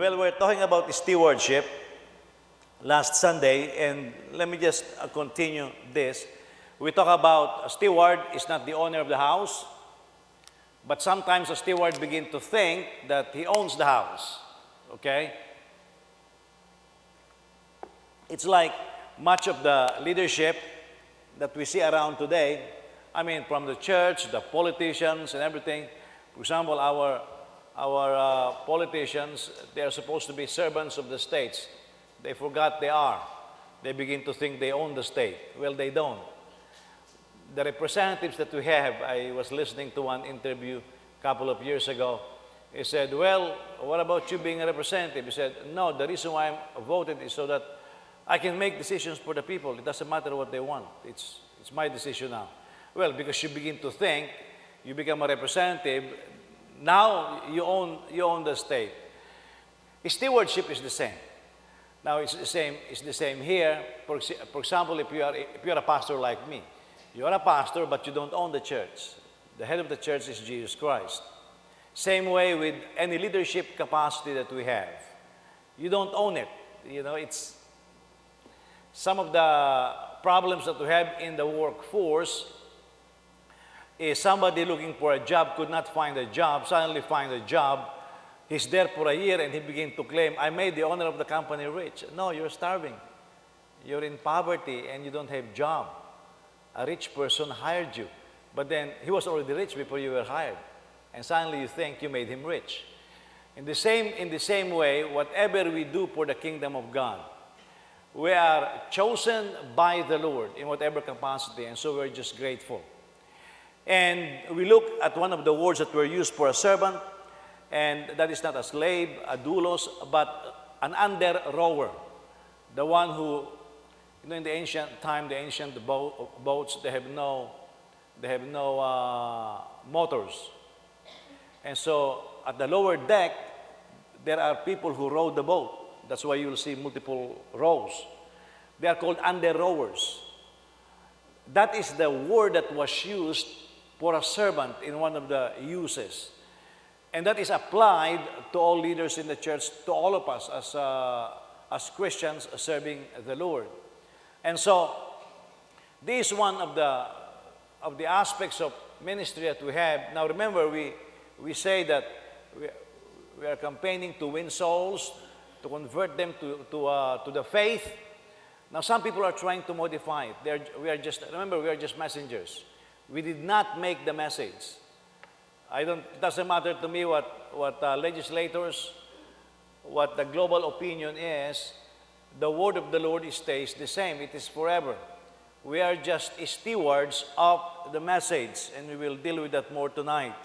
Well, we're talking about stewardship last Sunday, and let me just continue this. We talk about a steward is not the owner of the house, but sometimes a steward begin to think that he owns the house. Okay? It's like much of the leadership that we see around today. I mean, from the church, the politicians, and everything. For example, our politicians, they are supposed to be servants of the states. They forgot they are. They begin to think they own the state. Well, they don't. The representatives that we have, I was listening to one interview a couple of years ago. He said, well, what about you being a representative? He said, no, the reason why I'm voted is so that I can make decisions for the people. It doesn't matter what they want. It's my decision now. Well, because you begin to think, you become a representative, now you own the state. Stewardship is the same. Now it's the same here. For example, if you're a pastor like me, you're a pastor, but you don't own the church. The head of the church is Jesus Christ. Same way with any leadership capacity that we have. You don't own it. You know, it's some of the problems that we have in the workforce is somebody looking for a job could not find a job, suddenly find a job. He's there for a year and he begins to claim, I made the owner of the company rich. No, you're starving. You're in poverty and you don't have job. A rich person hired you. But then he was already rich before you were hired. And suddenly you think you made him rich. In the same way, whatever we do for the kingdom of God, we are chosen by the Lord in whatever capacity, and so we're just grateful. And we look at one of the words that were used for a servant, and that is not a slave, a doulos, but an under-rower. The one who, in the ancient time, the ancient boats, they have no motors. And so at the lower deck, there are people who row the boat. That's why you'll see multiple rows. They are called under-rowers. That is the word that was used for a servant in one of the uses. And that is applied to all leaders in the church, to all of us as Christians serving the Lord. And so, this is one of the aspects of ministry that we have. Now remember, we say that we are campaigning to win souls, to convert them to the faith. Now some people are trying to modify it. We are just messengers. We did not make the message. It doesn't matter to me what legislators, what the global opinion is. The word of the Lord stays the same. It is forever. We are just stewards of the message, and we will deal with that more tonight.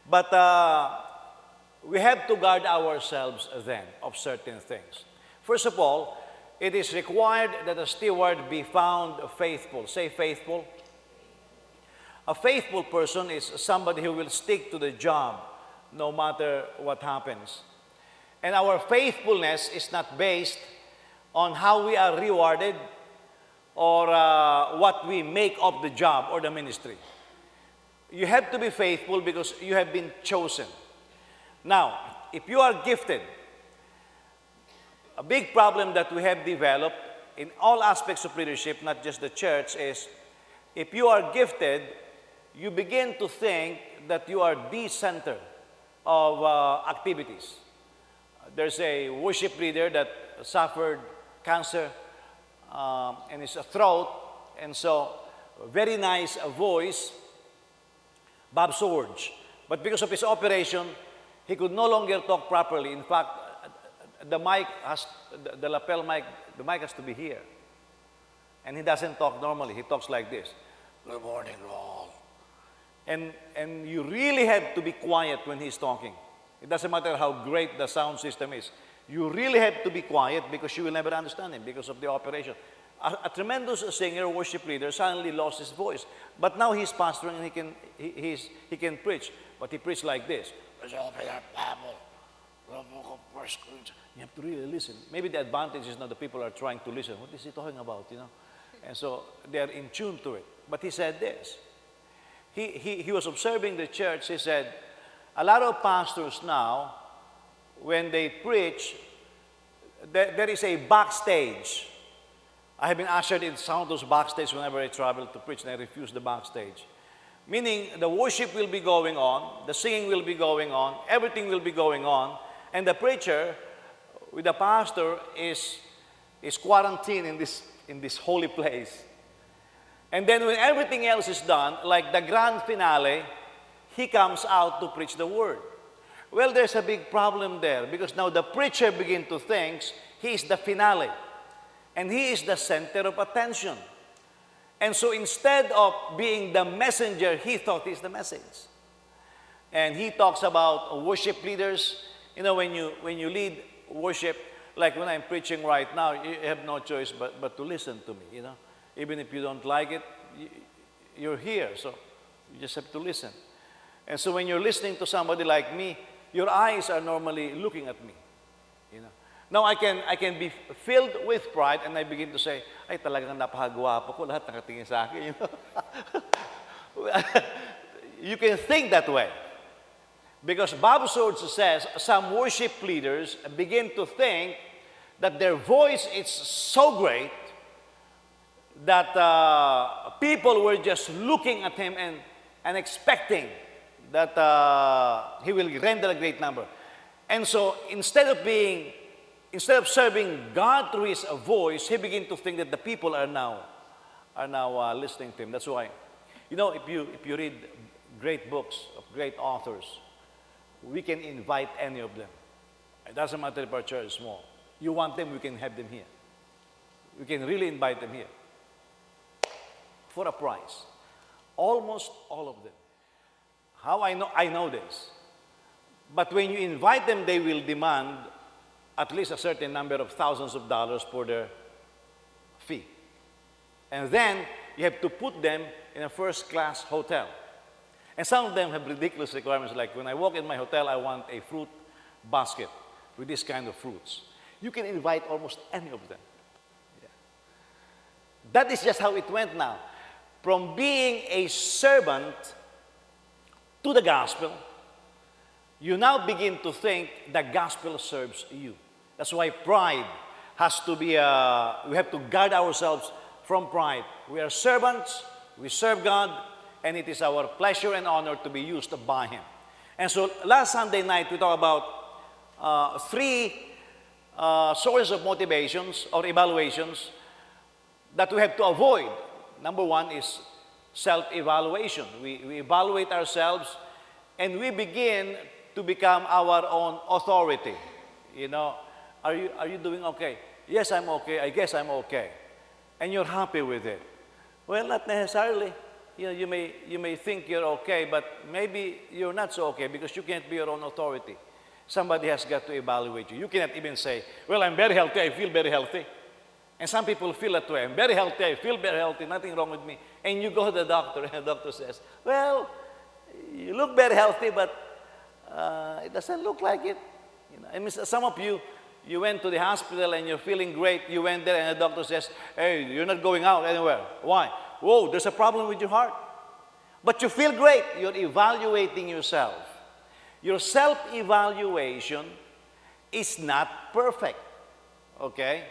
But we have to guard ourselves then of certain things. First of all, it is required that a steward be found faithful. Say faithful. A faithful person is somebody who will stick to the job no matter what happens. And our faithfulness is not based on how we are rewarded or what we make of the job or the ministry. You have to be faithful because you have been chosen. Now, if you are gifted, a big problem that we have developed in all aspects of leadership, not just the church, is if you are gifted, you begin to think that you are the center of activities. There's a worship leader that suffered cancer in his throat, and so very nice voice, Bob Swords. But because of his operation, he could no longer talk properly. In fact, the lapel mic, the mic has to be here. And he doesn't talk normally. He talks like this. Good morning, all. And you really have to be quiet when he's talking. It doesn't matter how great the sound system is. You really have to be quiet because you will never understand him because of the operation. A tremendous singer, worship leader, suddenly lost his voice. But now he's pastoring and he can preach. But he preached like this. You have to really listen. Maybe the advantage is now the people are trying to listen. What is he talking about, And so they are in tune to it. But he said this. He was observing the church. He said, a lot of pastors now when they preach, there is a backstage. I have been ushered in some of those backstage whenever I travel to preach, and I refuse the backstage. Meaning, the worship will be going on, the singing will be going on, everything will be going on, and the preacher with the pastor is quarantined in this holy place. And then when everything else is done, like the grand finale, he comes out to preach the word. Well, there's a big problem there, because now the preacher begins to think he is the finale, and he is the center of attention. And so instead of being the messenger, he thought he's the message. And he talks about worship leaders. You know, when you lead worship, like when I'm preaching right now, you have no choice but to listen to me, you know. Even if you don't like it, you're here, so you just have to listen. And so when you're listening to somebody like me, your eyes are normally looking at me, you know. Now, I can be filled with pride, and I begin to say, ay, talagang napakagwapo ko, lahat nakatingin sa akin, you know. You can think that way. Because Bob Swords says, some worship leaders begin to think that their voice is so great that people were just looking at him and expecting that he will render a great number. And so, instead of serving God through his voice, he began to think that the people are now listening to him. That's why, you know, if you read great books of great authors, we can invite any of them. It doesn't matter if our church is small. You want them, we can have them here. We can really invite them here for a price. Almost all of them. How I know? I know this. But when you invite them, they will demand at least a certain number of thousands of dollars for their fee. And then you have to put them in a first-class hotel. And some of them have ridiculous requirements, like when I walk in my hotel, I want a fruit basket with this kind of fruits. You can invite almost any of them. Yeah. That is just how it went now. From being a servant to the gospel, you now begin to think the gospel serves you. That's why pride has to be, we have to guard ourselves from pride. We are servants, we serve God, and it is our pleasure and honor to be used by Him. And so last Sunday night, we talked about three sources of motivations or evaluations that we have to avoid. Number one is self-evaluation. We evaluate ourselves, and we begin to become our own authority. You know, are you doing okay? Yes, I'm okay. I guess I'm okay. And you're happy with it. Well, not necessarily. You know, you may think you're okay, but maybe you're not so okay because you can't be your own authority. Somebody has got to evaluate you. You cannot even say, well, I'm very healthy, I feel very healthy. And some people feel that way. I'm very healthy, I feel very healthy, nothing wrong with me. And you go to the doctor, and the doctor says, well, you look very healthy, but it doesn't look like it. You know, I mean, some of you, you went to the hospital and you're feeling great. You went there and the doctor says, hey, you're not going out anywhere. Why? Whoa, there's a problem with your heart. But you feel great. You're evaluating yourself. Your self-evaluation is not perfect. Okay?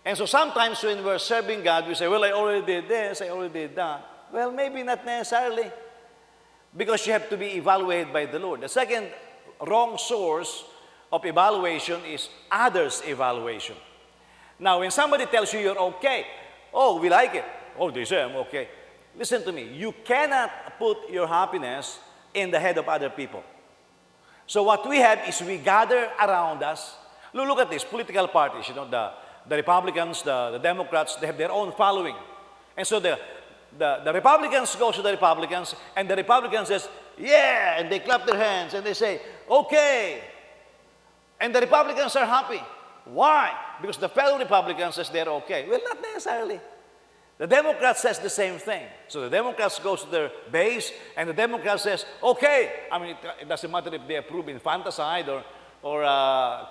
And so sometimes when we're serving God, we say, well, I already did this, I already did that. Well, maybe not necessarily. Because you have to be evaluated by the Lord. The second wrong source of evaluation is others' evaluation. Now, when somebody tells you you're okay, oh, we like it. Oh, they say I'm okay. Listen to me. You cannot put your happiness in the head of other people. So what we have is we gather around us. Look at this, political parties, you know, the Republicans, the Democrats, they have their own following. And so the Republicans go to the Republicans, and the Republicans says, yeah, and they clap their hands, and they say, okay. And the Republicans are happy. Why? Because the fellow Republicans says they're okay. Well, not necessarily. The Democrats says the same thing. So the Democrats goes to their base, and the Democrats says, okay. I mean, it doesn't matter if they approve infanticide or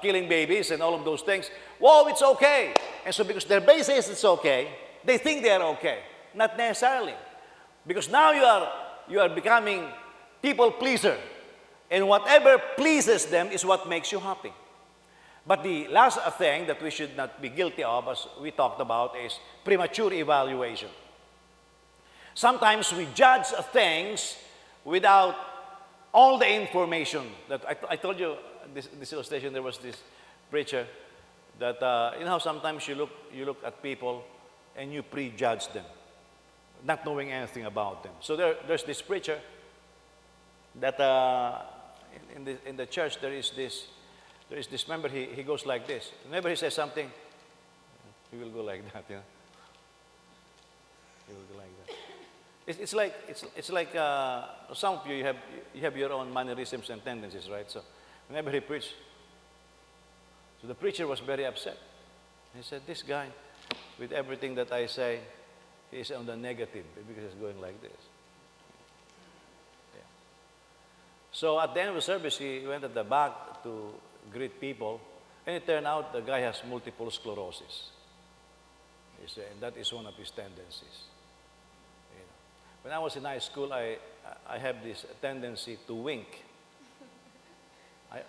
killing babies and all of those things. Whoa, it's okay. And so because their base says it's okay, they think they are okay. Not necessarily. Because now you are becoming people pleaser. And whatever pleases them is what makes you happy. But the last thing that we should not be guilty of, as we talked about, is premature evaluation. Sometimes we judge things without all the information. That I told you this illustration. There was this preacher that you know how sometimes you look at people and you prejudge them, not knowing anything about them. So there's this preacher that in the church there is this member. He goes like this. Whenever he says something, he will go like that. You know? He will go like that. It's like some of you have your own mannerisms and tendencies, right? So whenever he preached, so the preacher was very upset. He said, "This guy, with everything that I say, he is on the negative because he's going like this." Yeah. So at the end of the service, he went at the back to greet people, and it turned out the guy has multiple sclerosis. He said, and that is one of his tendencies. When I was in high school, I have this tendency to wink.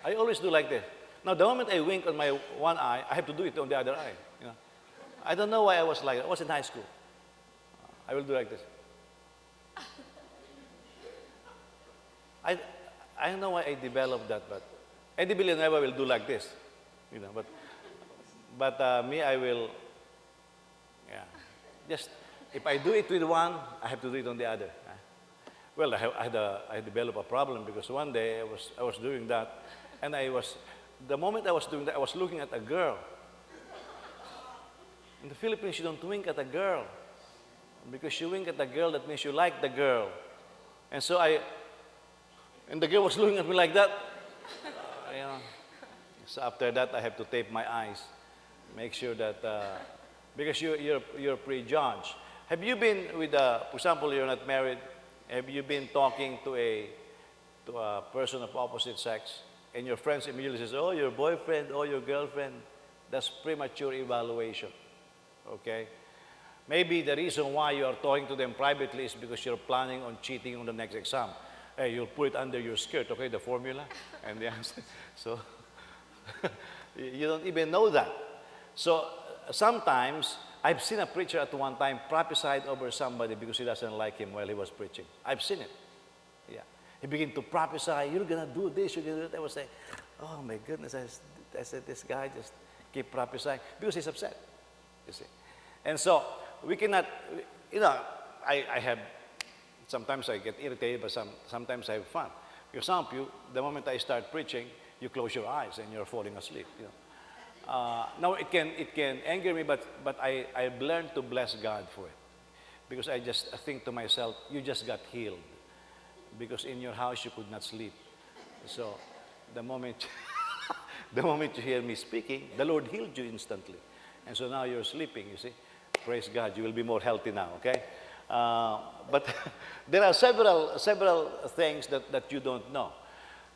I always do like this. Now, the moment I wink on my one eye, I have to do it on the other eye. You know? I don't know why I was like that. I was in high school. I will do like this. I don't know why I developed that, but any billionaire will do like this. You know, but me, I will, yeah, just. If I do it with one, I have to do it on the other. Well, I developed a problem because one day I was doing that, and the moment I was doing that, I was looking at a girl. In the Philippines, you don't wink at a girl. Because you wink at a girl, that means you like the girl. And so and the girl was looking at me like that. You know. So after that, I have to tape my eyes. Make sure that, because you're prejudged. Have you been with for example, you're not married, have you been talking to a person of opposite sex, and your friends immediately says, "Oh, your boyfriend, oh, your girlfriend"? That's premature evaluation, okay? Maybe the reason why you are talking to them privately is because you're planning on cheating on the next exam. Hey, you'll put it under your skirt, okay, the formula, and the answer. So, you don't even know that. So, sometimes, I've seen a preacher at one time prophesied over somebody because he doesn't like him while he was preaching. I've seen it. Yeah. He began to prophesy, "You're going to do this, you're going to do that." I was saying, "Oh my goodness," I said, "This guy just keep prophesying," because he's upset, you see. And so, we cannot, you know, I have, sometimes I get irritated, but sometimes I have fun. Because some of you, the moment I start preaching, you close your eyes and you're falling asleep, you know. Now it can anger me, but I've learned to bless God for it, because I just think to myself, you just got healed, because in your house you could not sleep. So the moment you hear me speaking, the Lord healed you instantly, and so now you're sleeping. You see, praise God, you will be more healthy now. Okay, but there are several things that you don't know.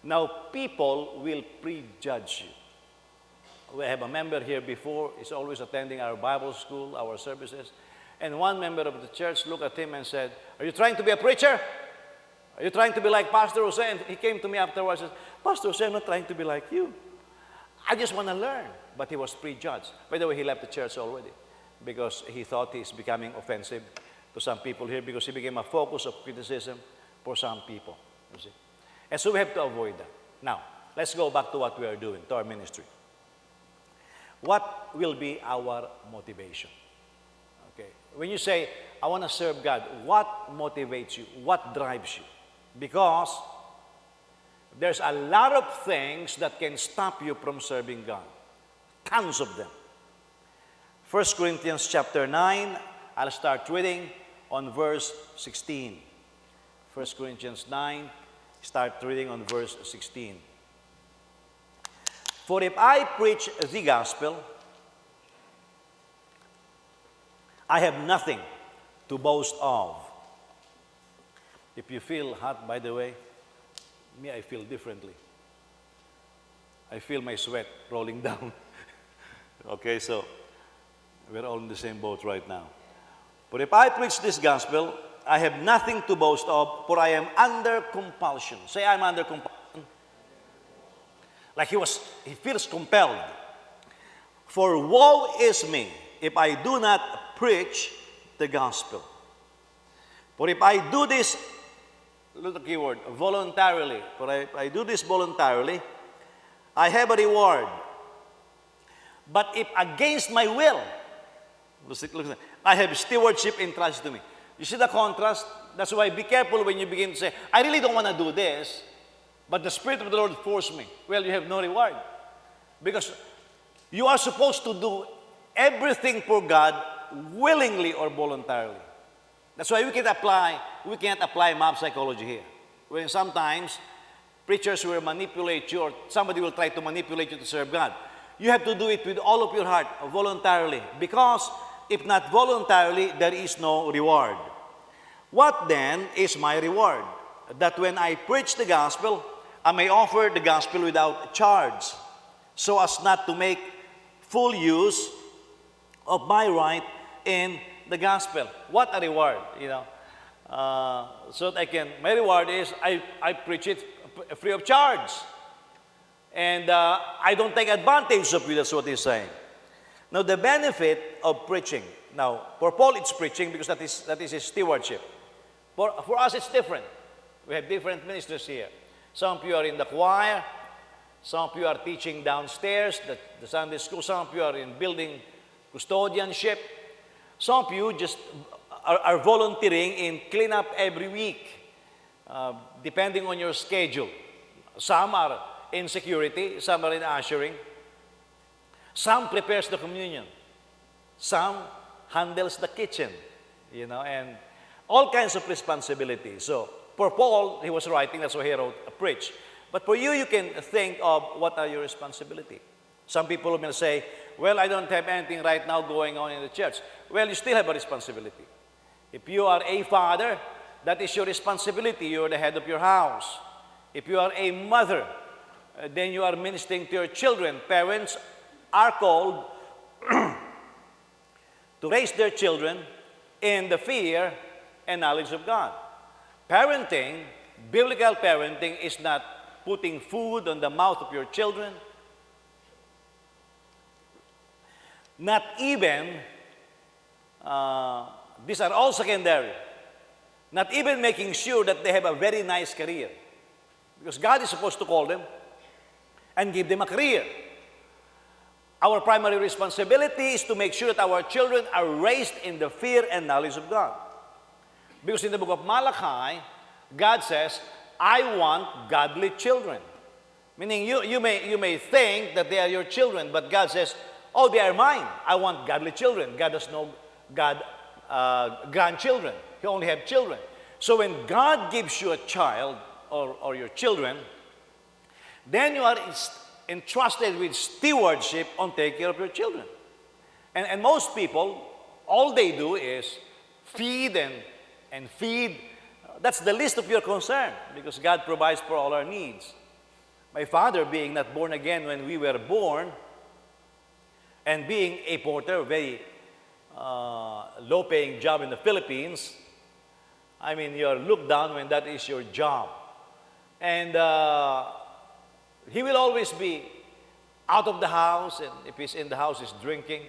Now people will prejudge you. We have a member here before, he's always attending our Bible school, our services. And one member of the church looked at him and said, "Are you trying to be a preacher? Are you trying to be like Pastor Jose?" And he came to me afterwards and said, "Pastor Jose, I'm not trying to be like you. I just want to learn." But he was prejudged. By the way, he left the church already because he thought he's becoming offensive to some people here, because he became a focus of criticism for some people. You see? And so we have to avoid that. Now, let's go back to what we are doing, to our ministry. What will be our motivation? Okay. When you say, "I want to serve God," what motivates you? What drives you? Because there's a lot of things that can stop you from serving God. Tons of them. 1 Corinthians chapter 9, I'll start reading on verse 16. 1 Corinthians 9, start reading on verse 16. "For if I preach the gospel, I have nothing to boast of." If you feel hot, by the way, me, I feel differently. I feel my sweat rolling down. Okay, so we're all in the same boat right now. "For if I preach this gospel, I have nothing to boast of, for I am under compulsion." Say, "I'm under compulsion." Like he feels compelled. For woe is me if I do not preach the gospel. For if I do this, look at the keyword, voluntarily. For if I do this voluntarily, I have a reward. But if against my will, look, I have stewardship entrusted to me. You see the contrast? That's why be careful when you begin to say, I really don't want to do this, but the Spirit of the Lord forced me. Well, you have no reward. Because you are supposed to do everything for God willingly or voluntarily. That's why we can't apply mob psychology here. When sometimes preachers will manipulate you or somebody will try to manipulate you to serve God. You have to do it with all of your heart, voluntarily. Because if not voluntarily, there is no reward. What then is my reward? That when I preach the gospel, I may offer the gospel without charge, so as not to make full use of my right in the gospel. What a reward, so that my reward is I preach it free of charge. And I don't take advantage of you, that's what he's saying. Now, the benefit of preaching. Now, for Paul, it's preaching because that is his stewardship. For us, it's different. We have different ministers here. Some of you are in the choir. Some of you are teaching downstairs, the Sunday school. Some of you are in building custodianship. Some of you just are volunteering in cleanup every week, depending on your schedule. Some are in security, some are in ushering. Some prepares the communion. Some handles the kitchen, and all kinds of responsibilities. So, for Paul, he was writing, that's why he wrote a preach. But for you, you can think of what are your responsibilities. Some people will say, well, I don't have anything right now going on in the church. Well, you still have a responsibility. If you are a father, that is your responsibility. You are the head of your house. If you are a mother, then you are ministering to your children. Parents are called to raise their children in the fear and knowledge of God. Parenting, biblical parenting, is not putting food on the mouth of your children. Not even, these are all secondary. Not even making sure that they have a very nice career. Because God is supposed to call them and give them a career. Our primary responsibility is to make sure that our children are raised in the fear and knowledge of God. Because in the book of Malachi, God says, I want godly children. Meaning you may think that they are your children, but God says, oh, they are mine. I want godly children. God does no grandchildren. He only has children. So when God gives you a child or your children, then you are entrusted with stewardship on taking care of your children. And most people, all they do is feed and feed. That's the least of your concern because God provides for all our needs. My father, being not born again when we were born, and being a porter, very low-paying job in the Philippines, I mean, you're looked down when that is your job. And he will always be out of the house, and if he's in the house, he's drinking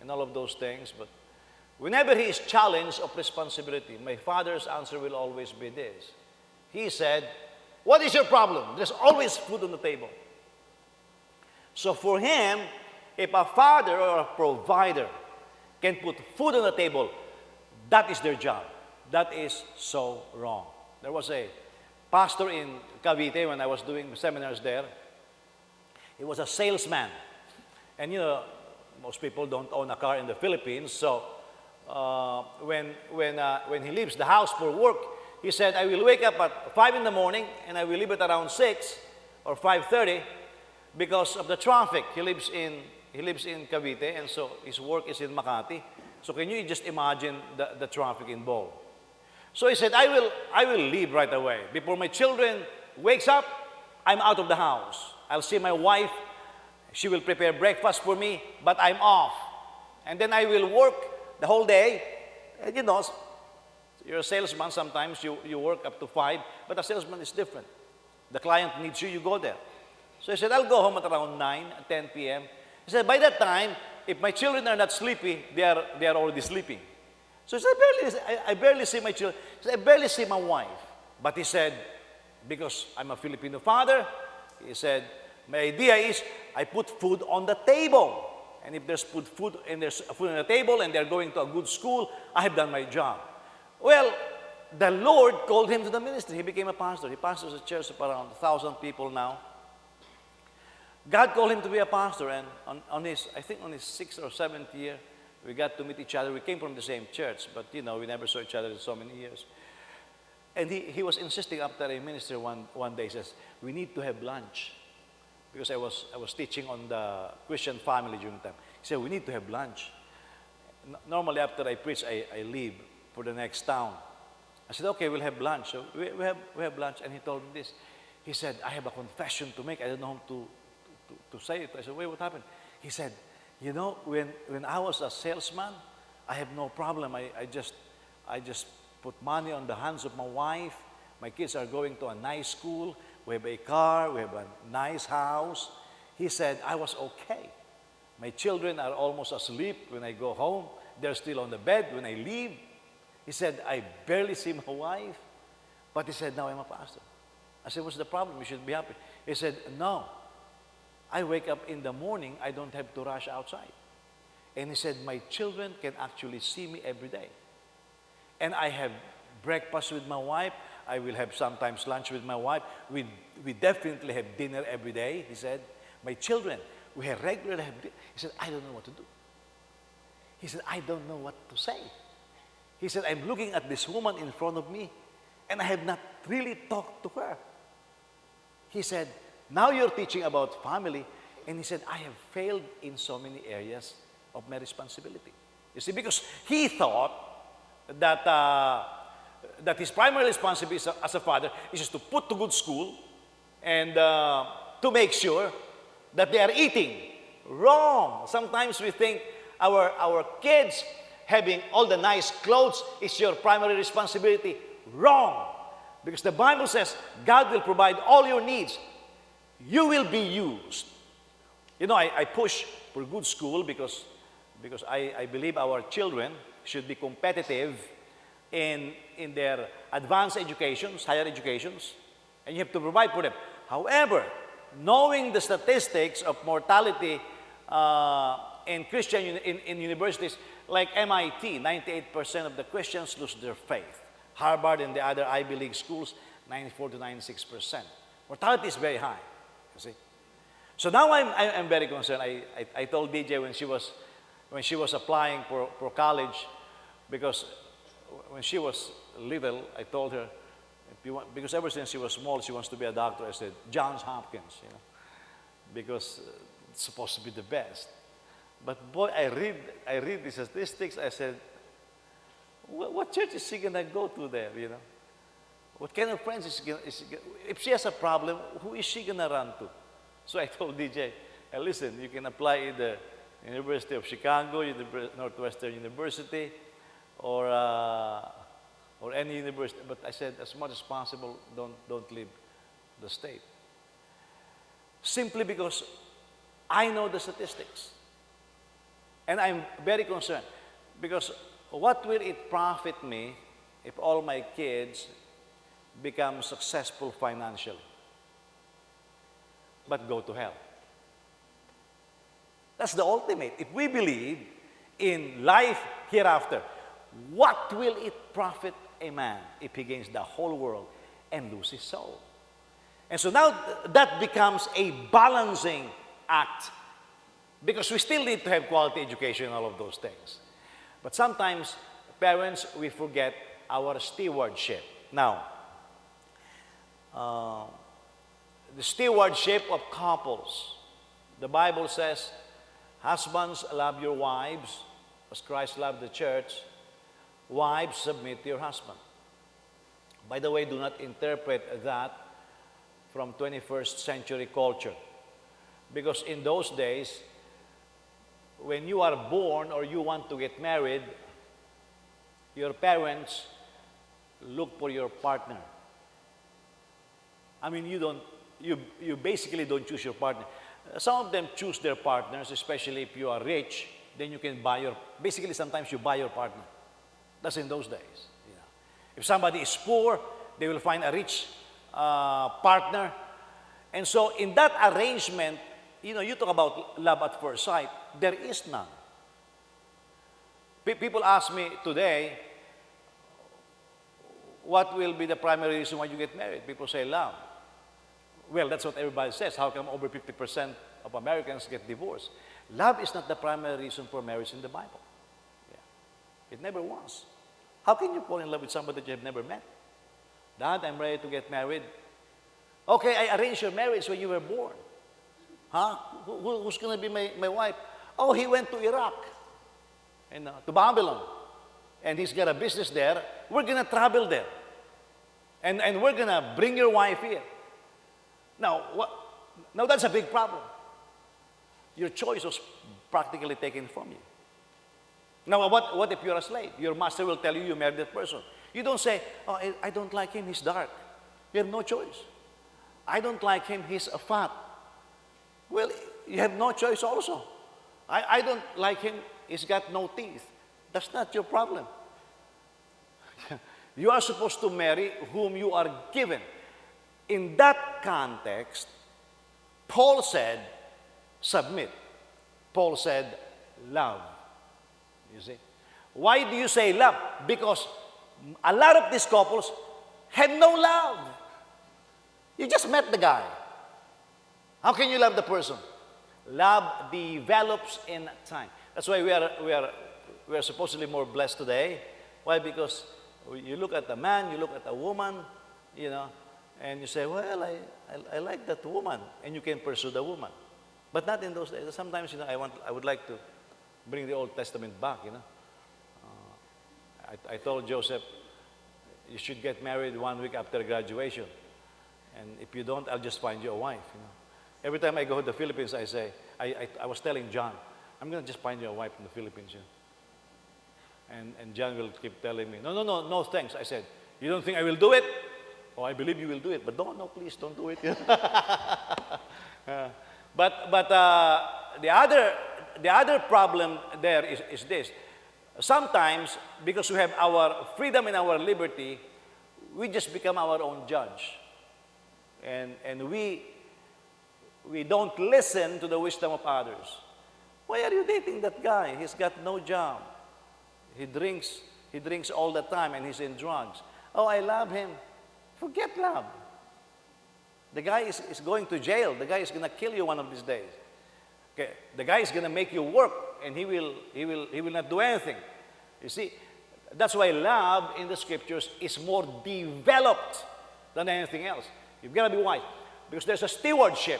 and all of those things. But whenever he is challenged of responsibility, my father's answer will always be this. He said, what is your problem? There's always food on the table. So for him, if a father or a provider can put food on the table, that is their job. That is so wrong. There was a pastor in Cavite when I was doing seminars there. He was a salesman. And most people don't own a car in the Philippines. So when he leaves the house for work, he said, I will wake up at 5 in the morning and I will leave at around 6 or 5:30 because of the traffic. He lives in Cavite, and so his work is in Makati. So can you just imagine the traffic involved? So he said, I will leave right away. Before my children wakes up, I'm out of the house. I'll see my wife. She will prepare breakfast for me, but I'm off. And then I will work the whole day. And you're a salesman. Sometimes you work up to 5, but a salesman is different. The client needs you, you go there. So he said, I'll go home at around 9, 10 p.m. He said, by that time, if my children are not sleepy, they are already sleeping. So he said, I barely see my children. He said, I barely see my wife. But he said, because I'm a Filipino father, he said, my idea is I put food on the table. And if there's food on the table and they're going to a good school, I have done my job. Well, the Lord called him to the ministry. He became a pastor. He pastors a church of around 1,000 people now. God called him to be a pastor, and on his 6th or 7th year, we got to meet each other. We came from the same church, but we never saw each other in so many years. And he was insisting after I ministered one day, he says, we need to have lunch. Because I was teaching on the Christian family during the time. He said, we need to have lunch. Normally after I preach, I leave for the next town. I said, okay, we'll have lunch. So we have lunch, and he told me this. He said, I have a confession to make. I don't know how to say it. I said, wait, what happened? He said, when I was a salesman, I have no problem. I just put money on the hands of my wife. My kids are going to a nice school. We have a car. We have a nice house. He said, I was okay. My children are almost asleep when I go home. They're still on the bed when I leave. He said, I barely see my wife. But he said, now I'm a pastor. I said, what's the problem? You should be happy. He said, no. I wake up in the morning. I don't have to rush outside. And he said, my children can actually see me every day. And I have breakfast with my wife. I will have sometimes lunch with my wife. We definitely have dinner every day, he said. My children, we have regularly have dinner. He said, I don't know what to do. He said, I don't know what to say. He said, I'm looking at this woman in front of me, and I have not really talked to her. He said, now you're teaching about family. And he said, I have failed in so many areas of my responsibility. You see, because he thought that his primary responsibility as a father is just to put to good school and to make sure that they are eating. Wrong. Sometimes we think our kids having all the nice clothes is your primary responsibility. Wrong. Because the Bible says God will provide all your needs. You will be used. I push for good school because I believe our children should be competitive in their advanced educations, higher educations, and you have to provide for them. However, knowing the statistics of mortality in Christian in universities like MIT, 98% of the Christians lose their faith. Harvard and the other Ivy League schools, 94 to 96%. Mortality is very high, you see. So now I'm very concerned. I told DJ when she was applying for college, because when she was little, I told her, because ever since she was small, she wants to be a doctor. I said, Johns Hopkins, because it's supposed to be the best. But boy, I read the statistics. I said, what church is she going to go to there, What kind of friends is she going to, if she has a problem, who is she going to run to? So I told DJ, hey, listen, you can apply either University of Chicago, Northwestern University, or any university. But I said, as much as possible, don't leave the state. Simply because I know the statistics. And I'm very concerned. Because what will it profit me if all my kids become successful financially, but go to hell? That's the ultimate. If we believe in life hereafter, what will it profit a man if he gains the whole world and loses his soul? And so now that becomes a balancing act, because we still need to have quality education and all of those things. But sometimes, parents, we forget our stewardship. Now, the stewardship of couples. The Bible says, husbands, love your wives as Christ loved the church. Wives, submit to your husband. By the way, do not interpret that from 21st century culture. Because in those days, when you are born or you want to get married, your parents look for your partner. I mean, you basically don't choose your partner. Some of them choose their partners, especially if you are rich, then you can buy basically sometimes you buy your partner. That's in those days. You know. If somebody is poor, they will find a rich partner. And so in that arrangement, you talk about love at first sight, there is none. People ask me today, what will be the primary reason why you get married? People say love. Well, that's what everybody says. How come over 50% of Americans get divorced? Love is not the primary reason for marriage in the Bible. Yeah. It never was. How can you fall in love with somebody that you have never met? Dad, I'm ready to get married. Okay, I arranged your marriage when you were born. Huh? Who's going to be my wife? Oh, he went to Iraq and to Babylon. And he's got a business there. We're going to travel there. And we're going to bring your wife here. Now that's a big problem. Your choice was practically taken from you. Now, what if you're a slave? Your master will tell you you married that person. You don't say, oh, I don't like him, he's dark. You have no choice. I don't like him, he's fat. Well, you have no choice also. I don't like him, he's got no teeth. That's not your problem. You are supposed to marry whom you are given. In that context, Paul said, submit. Paul said, love. You see? Why do you say love? Because a lot of these couples had no love. You just met the guy. How can you love the person? Love develops in time. That's why we are supposedly more blessed today. Why? Because you look at a man, you look at a woman, and you say, well, I like that woman, and you can pursue the woman. But not in those days. Sometimes, I would like to bring the Old Testament back, I told Joseph, you should get married 1 week after graduation. And if you don't, I'll just find you a wife, Every time I go to the Philippines, I say, I was telling John, I'm going to just find you a wife in the Philippines, And John will keep telling me, no, thanks. I said, you don't think I will do it? Oh, I believe you will do it, but no, please don't do it. But the other problem there is this. Sometimes, because we have our freedom and our liberty, we just become our own judge. And we don't listen to the wisdom of others. Why are you dating that guy? He's got no job. He drinks all the time and he's in drugs. Oh, I love him. Forget love. The guy is going to jail. The guy is going to kill you one of these days. Okay, the guy is going to make you work, and he will not do anything. You see, that's why love in the scriptures is more developed than anything else. You've got to be wise because there's a stewardship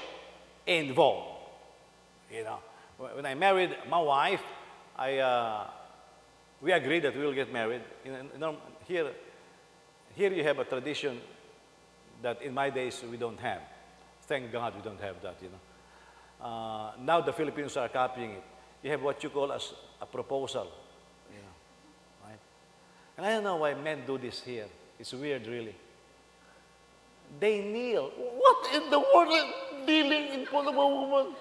involved. When I married my wife, we agreed that we will get married. Here you have a tradition that in my days we don't have. Thank God we don't have that, Now the Filipinos are copying it. You have what you call as a proposal, right? And I don't know why men do this here. It's weird, really. They kneel. What in the world is kneeling in front of a woman?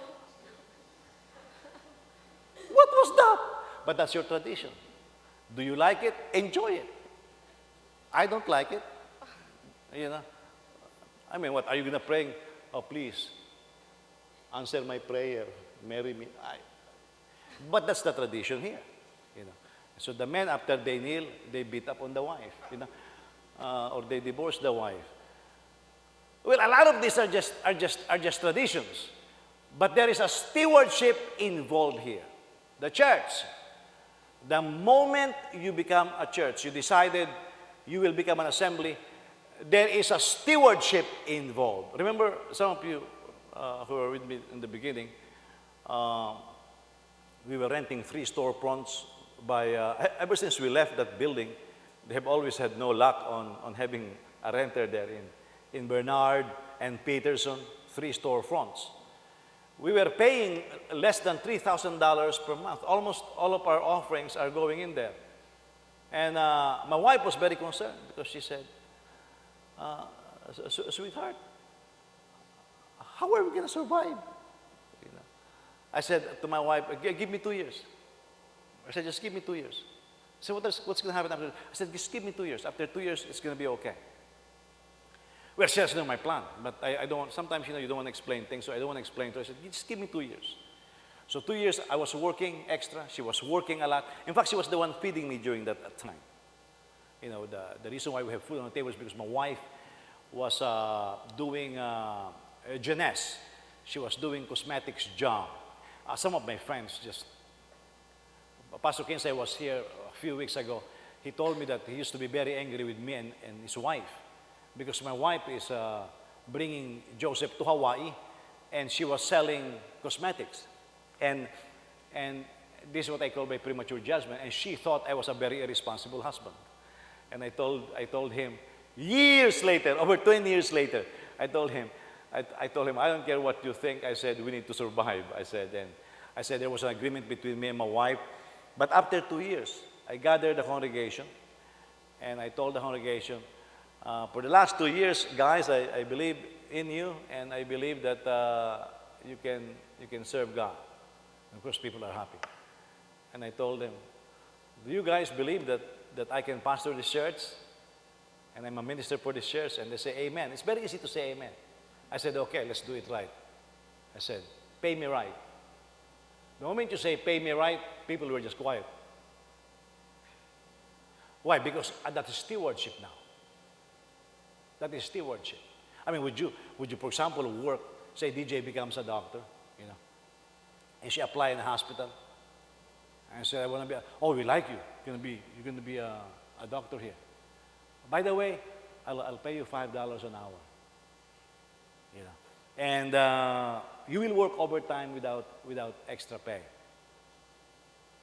What was that? But that's your tradition. Do you like it? Enjoy it. I don't like it. I mean, what? Are you going to pray? Oh, please, answer my prayer. Marry me. But that's the tradition here. So the men, after they kneel, they beat up on the wife. Or they divorce the wife. Well, a lot of these are just traditions. But there is a stewardship involved here. The church. The moment you become a church, you decided you will become an assembly, there is a stewardship involved. Remember, some of you who were with me in the beginning, we were renting 3 storefronts ever since we left that building, they have always had no luck on having a renter there in Bernard and Peterson, 3 storefronts. We were paying less than $3,000 per month. Almost all of our offerings are going in there. And my wife was very concerned because she said, sweetheart, how are we going to survive? I said to my wife, give me 2 years. I said, just give me 2 years. I said, what's going to happen after? I said, just give me 2 years. After 2 years, it's going to be okay. Well, she doesn't know my plan, but I don't want, sometimes, you don't want to explain things, so I don't want to explain to her. I said, just give me 2 years. So 2 years, I was working extra. She was working a lot. In fact, she was the one feeding me during that time. The reason why we have food on the table is because my wife was doing Jeunesse. She was doing cosmetics job. Some of my friends Pastor Kinsey was here a few weeks ago. He told me that he used to be very angry with me and his wife because my wife is bringing Joseph to Hawaii and she was selling cosmetics. And this is what I call by premature judgment. And she thought I was a very irresponsible husband. And I told him, years later, over 20 years later, I told him, I don't care what you think. I said, we need to survive. I said there was an agreement between me and my wife. But after 2 years, I gathered the congregation, and I told the congregation, for the last 2 years, guys, I believe in you, and I believe that you can serve God. And of course, people are happy. And I told them, do you guys believe that I can pastor this church? And I'm a minister for this church? And they say, amen. It's very easy to say amen. I said, okay, let's do it right. I said, pay me right. The moment you say, pay me right, people were just quiet. Why? Because that is stewardship now. That is stewardship. I mean, would you, for example, work, say DJ becomes a doctor, and she apply in a hospital, and say, I want to be, we like you. You're going to be a doctor here. By the way, I'll pay you $5 an hour. And you will work overtime without extra pay.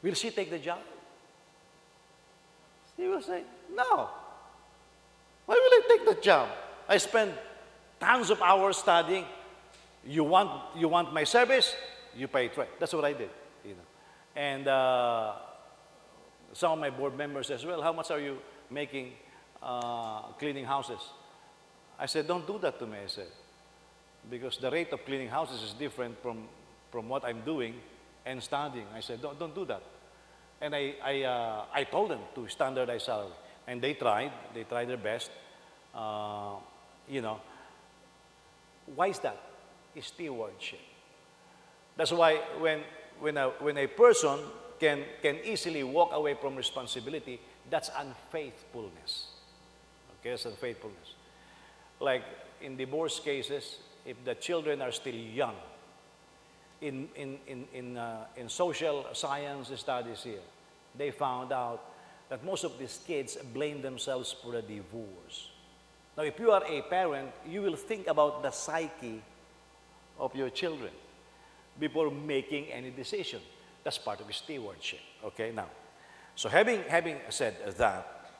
Will she take the job? She will say, no. Why will I take the job? I spend tons of hours studying. You want my service? You pay it right. That's what I did. And some of my board members as well, how much are you making cleaning houses? I said, don't do that to me, I said. Because the rate of cleaning houses is different from what I'm doing and studying. I said, don't do that. And I told them to standardize salary. And they tried their best. Why is that? It's stewardship. That's why when a person can easily walk away from responsibility, that's unfaithfulness. Okay, that's unfaithfulness. Like in divorce cases, if the children are still young, in social science studies here, they found out that most of these kids blame themselves for a divorce. Now, if you are a parent, you will think about the psyche of your children before making any decision. That's part of stewardship. Okay, now, so having said that,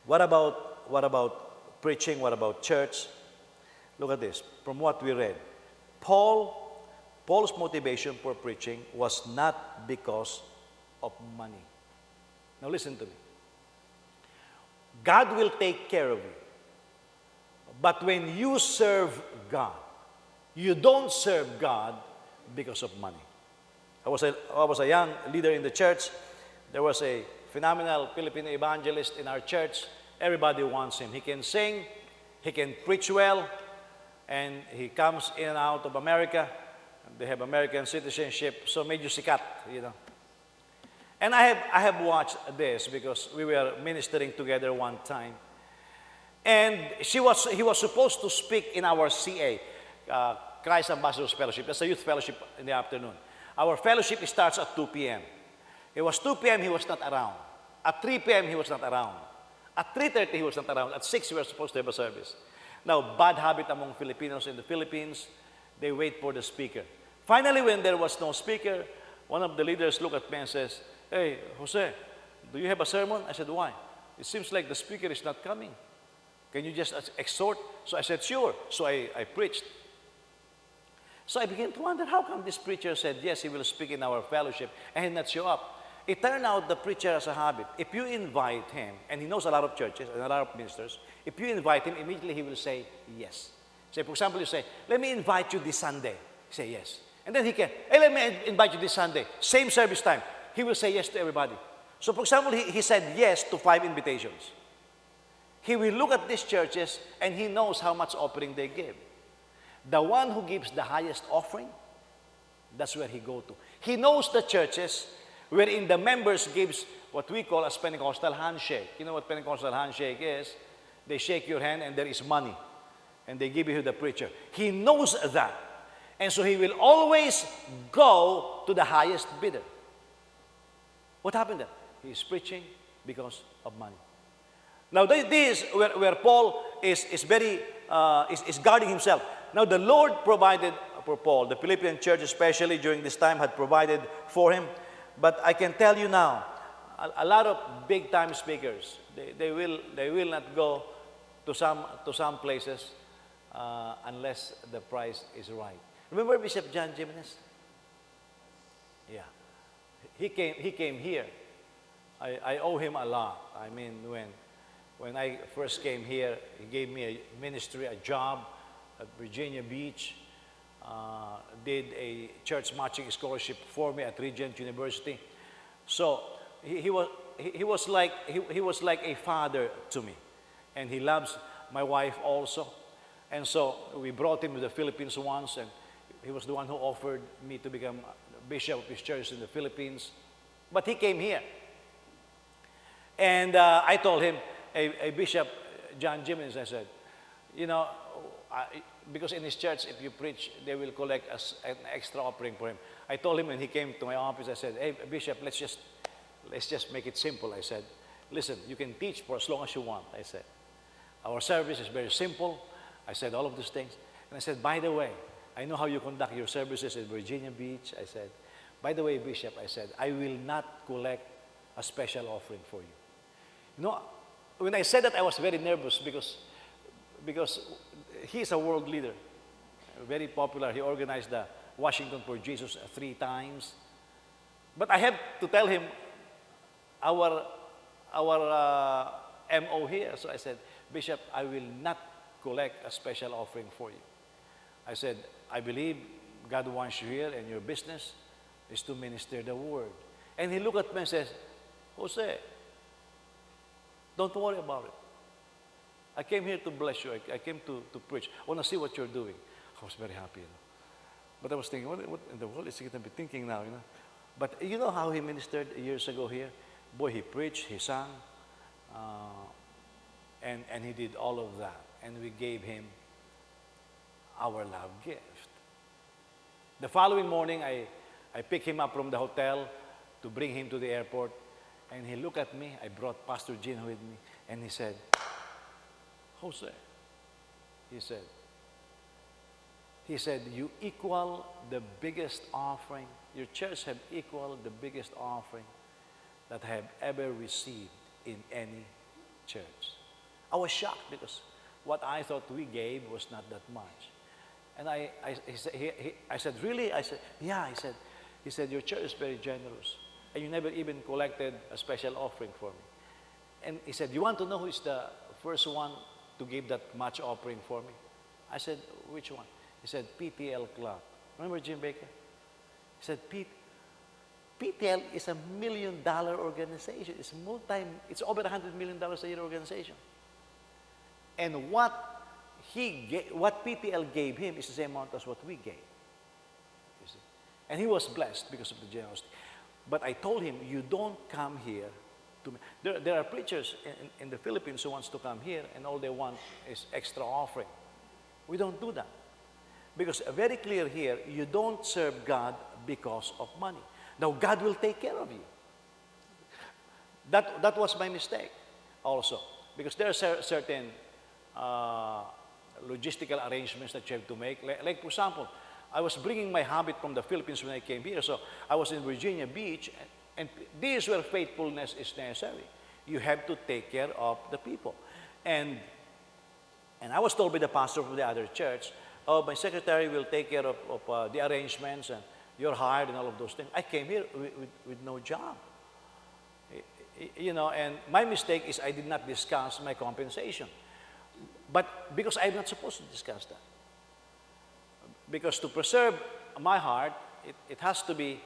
what about preaching? What about church? Look at this. From what we read, Paul's motivation for preaching was not because of money. Now listen to me. God will take care of you. But when you serve God, you don't serve God because of money. I was a young leader in the church. There was a phenomenal Filipino evangelist in our church. Everybody wants him. He can sing, he can preach well, and he comes in and out of America. They have American citizenship, so medyo sikat, And I have watched this because we were ministering together one time. And he was supposed to speak in our CA, Christ Ambassadors Fellowship. That's a youth fellowship in the afternoon. Our fellowship starts at 2 p.m. It was 2 p.m., he was not around. At 3 p.m., he was not around. At 3:30, he was not around. At 6, we were supposed to have a service. Now, bad habit among Filipinos in the Philippines, they wait for the speaker. Finally, when there was no speaker, one of the leaders looked at me and says, hey, Jose, do you have a sermon? I said, why? It seems like the speaker is not coming. Can you just exhort? So I said, sure. So I preached. So I began to wonder, how come this preacher said, yes, he will speak in our fellowship, and he did not show up? It turned out the preacher has a habit. If you invite him, and he knows a lot of churches and a lot of ministers, if you invite him, immediately he will say yes. Say, for example, you say, let me invite you this Sunday. Say yes. And then he can, hey, let me invite you this Sunday. Same service time. He will say yes to everybody. So for example, he said yes to 5 invitations. He will look at these churches and he knows how much offering they give. The one who gives the highest offering, that's where he go to. He knows the churches wherein the members gives what we call as Pentecostal handshake. You know what Pentecostal handshake is? They shake your hand and there is money. And they give you the preacher. He knows that. And so he will always go to the highest bidder. What happened there? He is preaching because of money. Now this is where Paul is guarding himself. Now the Lord provided for Paul. The Philippian church especially during this time had provided for him. But I can tell you now, a lot of big time speakers, they will not go to some places unless the price is right. Remember Bishop John Jimenez? Yeah. He came here. I owe him a lot. I mean, when I first came here, he gave me a ministry, a job at Virginia Beach, did a church marching scholarship for me at Regent University. So he was like a father to me, and he loves my wife also. And so we brought him to the Philippines once, and he was the one who offered me to become bishop of his church in the Philippines. But he came here. And I told him, a Bishop John Jimenez, I said, you know, because in his church, if you preach, they will collect an extra offering for him. I told him when he came to my office, I said, hey, Bishop, let's just make it simple. I said, listen, you can teach for as long as you want. I said, our service is very simple. I said all of these things. And I said, by the way, I know how you conduct your services in Virginia Beach. I said, by the way, Bishop, I said, I will not collect a special offering for you. You know, when I said that, I was very nervous because he's a world leader, very popular. He organized the Washington for Jesus 3 times. But I have to tell him our MO here. So I said, Bishop, I will not collect a special offering for you. I said, I believe God wants you here, and your business is to minister the word. And he looked at me and says, Jose, don't worry about it. I came here to bless you. I came to preach. I want to see what you're doing. I was very happy, you know. But I was thinking, what in the world is he going to be thinking now, you know? But you know how he ministered years ago here? Boy, he preached, he sang, and he did all of that. And we gave him our love gift. The following morning, I picked him up from the hotel to bring him to the airport. And he looked at me. I brought Pastor Gino with me. And he said, Jose, he said, you equal the biggest offering. Your church have equaled the biggest offering that I have ever received in any church. I was shocked because what I thought we gave was not that much. And I said, really? I said, yeah. He said, your church is very generous. And you never even collected a special offering for me. And he said, you want to know who is the first one to give that much offering for me? I said, which one? He said, PTL Club. Remember Jim Baker? He said, PTL is $1 million organization. It's over $100 million a year organization. And what PTL gave him is the same amount as what we gave. You see? And he was blessed because of the generosity. But I told him, you don't come here to... There are preachers in the Philippines who wants to come here and all they want is extra offering. We don't do that. Because very clear here, you don't serve God because of money. Now, God will take care of you. That was my mistake also. Because there are certain logistical arrangements that you have to make. Like for example, I was bringing my habit from the Philippines when I came here. So I was in Virginia Beach, and this is where faithfulness is necessary. You have to take care of the people. And I was told by the pastor of the other church, oh, my secretary will take care of the arrangements, and you're hired and all of those things. I came here with no job. You know, and my mistake is I did not discuss my compensation. But because I'm not supposed to discuss that. Because to preserve my heart, it has to be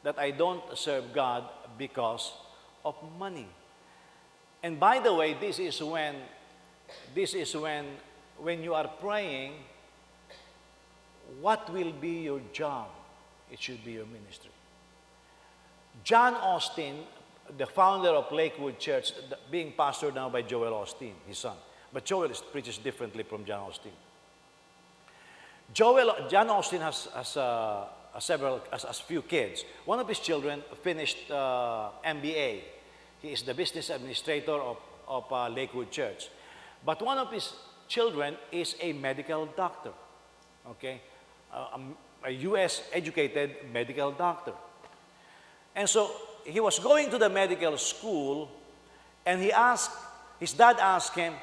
that I don't serve God because of money. And by the way, this is when you are praying, what will be your job? It should be your ministry. John Austin, the founder of Lakewood Church, being pastored now by Joel Austin, his son. But Joel preaches differently from John Austin. John Austin has few kids. One of his children finished MBA. He is the business administrator of Lakewood Church. But one of his children is a medical doctor, okay? A U.S. educated medical doctor. And so he was going to the medical school, and his dad asked him,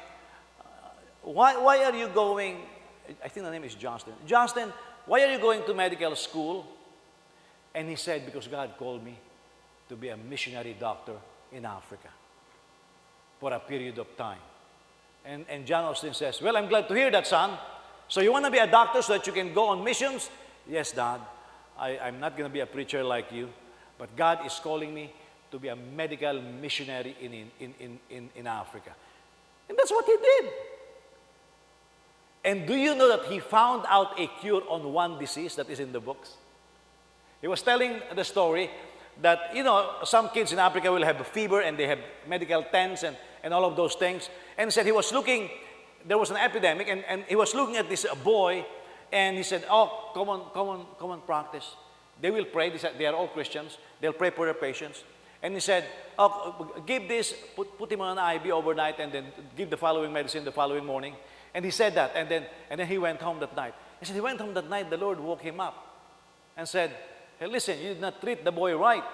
why are you going, I think the name is Johnston. Johnston, why are you going to medical school? And he said, because God called me to be a missionary doctor in Africa for a period of time. And John Austin says, well, I'm glad to hear that, son. So you want to be a doctor so that you can go on missions? Yes, Dad. I'm not going to be a preacher like you, but God is calling me to be a medical missionary in Africa. And that's what he did. And do you know that he found out a cure on one disease that is in the books? He was telling the story that, some kids in Africa will have a fever and they have medical tents and all of those things. And he said he was looking, there was an epidemic, and he was looking at this boy, and he said, oh, come on, practice. They will pray. They are all Christians. They'll pray for their patients. And he said, oh, give this, put him on an IV overnight, and then give the following medicine the following morning. And he said that, and then he went home that night. He said he went home that night, the Lord woke him up and said, hey, listen, you did not treat the boy right.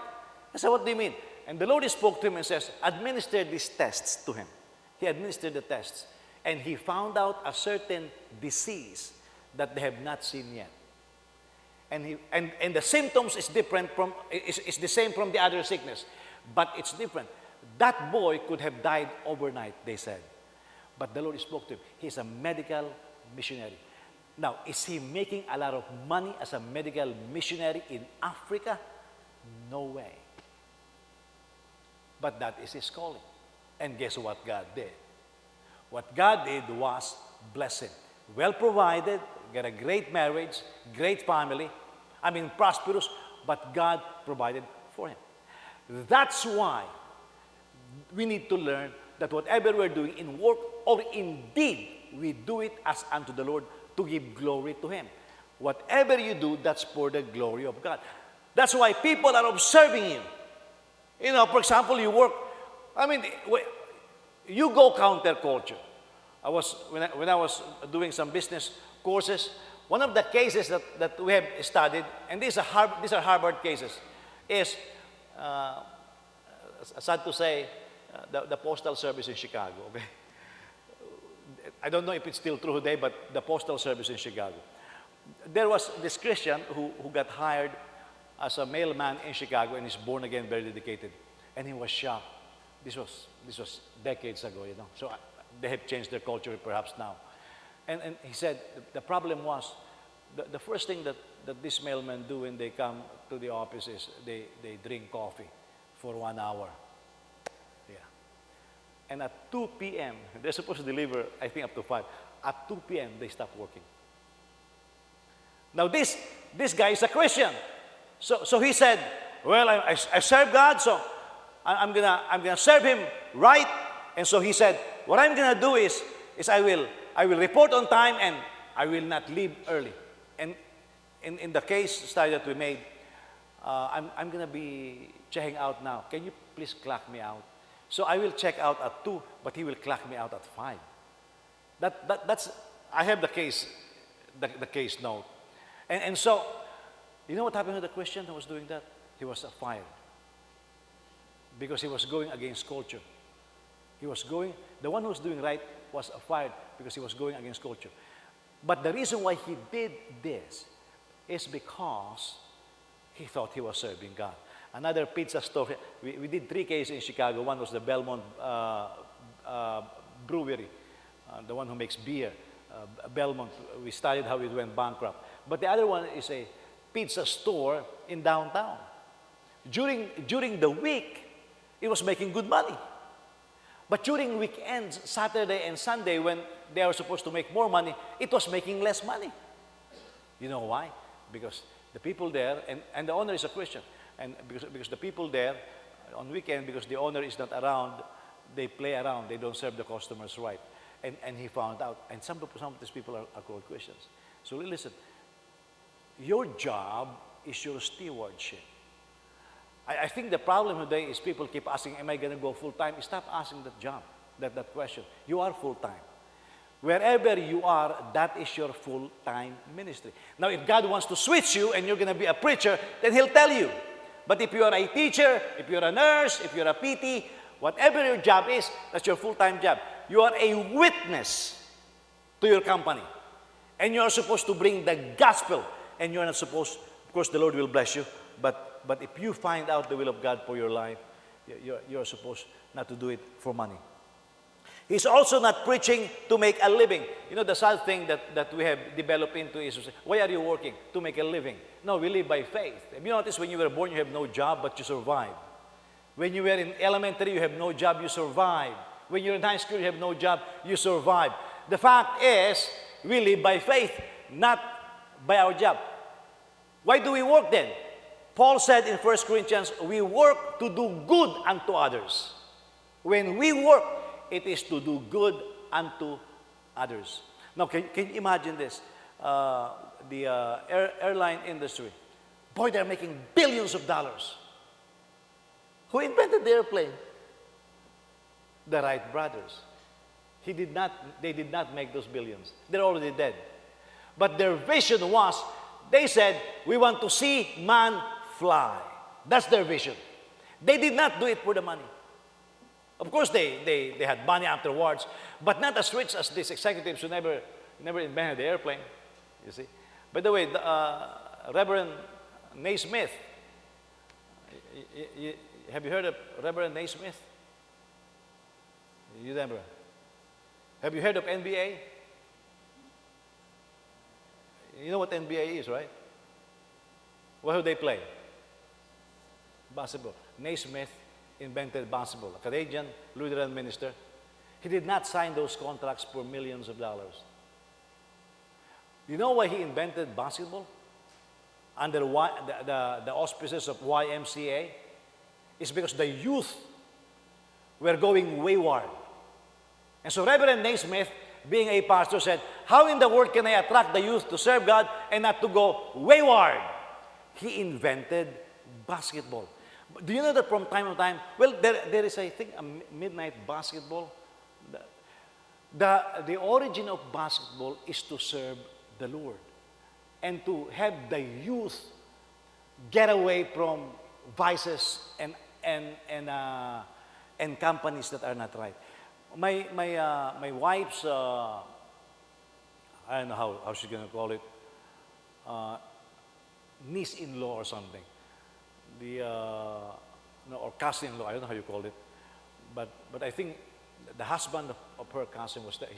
I said, what do you mean? And the Lord spoke to him and says, administer these tests to him. He administered the tests, and he found out a certain disease that they have not seen yet. And the symptoms is different is the same from the other sickness, but it's different. That boy could have died overnight, they said. But the Lord spoke to him. He's a medical missionary. Now, is he making a lot of money as a medical missionary in Africa? No way. But that is his calling. And guess what God did? What God did was bless him. Well provided, got a great marriage, great family, prosperous, but God provided for him. That's why we need to learn that whatever we're doing in work or in deed, we do it as unto the Lord to give glory to him. Whatever you do, that's for the glory of God. That's why people are observing you. For example, you work, you go counterculture. When I was doing some business courses, one of the cases that we have studied, and these are Harvard cases, is, sad to say, the Postal Service in Chicago. Okay? I don't know if it's still true today, but the Postal Service in Chicago. There was this Christian who got hired as a mailman in Chicago and is born again, very dedicated. And he was shocked. This was decades ago, So they have changed their culture perhaps now. And he said the problem was the first thing that these mailmen do when they come to the office is they drink coffee for 1 hour. Yeah. And at 2 p.m., they're supposed to deliver, I think, up to 5. At 2 p.m., they stop working. Now this guy is a Christian. So he said, well, I serve God, so I'm gonna serve him right. And so he said, what I'm gonna do is I will report on time and I will not leave early. And in the case study that we made, I'm gonna be checking out now. Can you please clock me out? So I will check out at 2, but he will clock me out at 5. That's I have the case note. And so, you know what happened to the Christian who was doing that? He was fired. Because he was going against culture. The one who was doing right was fired because he was going against culture. But the reason why he did this is because he thought he was serving God. Another pizza store, we did 3 cases in Chicago. One was the Belmont Brewery, the one who makes beer. Belmont, we studied how it went bankrupt. But the other one is pizza store in downtown. During the week, it was making good money. But during weekends, Saturday and Sunday, when they were supposed to make more money, it was making less money. You know why? Because the people there, and the owner is a Christian, and because the people there on weekend, because the owner is not around, they play around, they don't serve the customers right. And he found out, and some of these people are called Christians. So listen, your job is your stewardship. I think the problem today is people keep asking, am I going to go full-time? Stop asking that question. You are full-time. Wherever you are, that is your full-time ministry. Now, if God wants to switch you and you're going to be a preacher, then He'll tell you. But if you are a teacher, if you're a nurse, if you're a PT, whatever your job is, that's your full-time job. You are a witness to your company. And you are supposed to bring the gospel. And you're not supposed, of course, the Lord will bless you. But if you find out the will of God for your life, you're supposed not to do it for money. He's also not preaching to make a living. You know, the sad thing that we have developed into is, why are you working? To make a living. No, we live by faith. Have you noticed when you were born, you have no job, but you survive? When you were in elementary, you have no job, you survive. When you're in high school, you have no job, you survive. The fact is, we live by faith, not by our job. Why do we work then? Paul said in 1 Corinthians, we work to do good unto others. When we work, it is to do good unto others. Now, can you imagine this? The airline industry. Boy, they're making billions of dollars. Who invented the airplane? The Wright brothers. They did not make those billions. They're already dead. But their vision was, they said, we want to see man fly. That's their vision. They did not do it for the money. Of course, they had money afterwards, but not as rich as these executives who never invented the airplane, you see. By the way, Reverend Naismith, have you heard of Reverend Naismith? You never. Have you heard of NBA? You know what NBA is, right? What do they play? Basketball. Naismith invented basketball. A Canadian Lutheran minister. He did not sign those contracts for millions of dollars. You know why he invented basketball? Under the auspices of YMCA? It's because the youth were going wayward. And so Reverend Naismith, being a pastor, said, how in the world can I attract the youth to serve God and not to go wayward? He invented basketball. Do you know that from time to time, well, there is, I think, a midnight basketball. The origin of basketball is to serve the Lord and to have the youth get away from vices and companies that are not right. My wife's, I don't know how she's going to call it, niece-in-law or something. Or cousin-in-law, I don't know how you call it. But I think the husband of her cousin was there.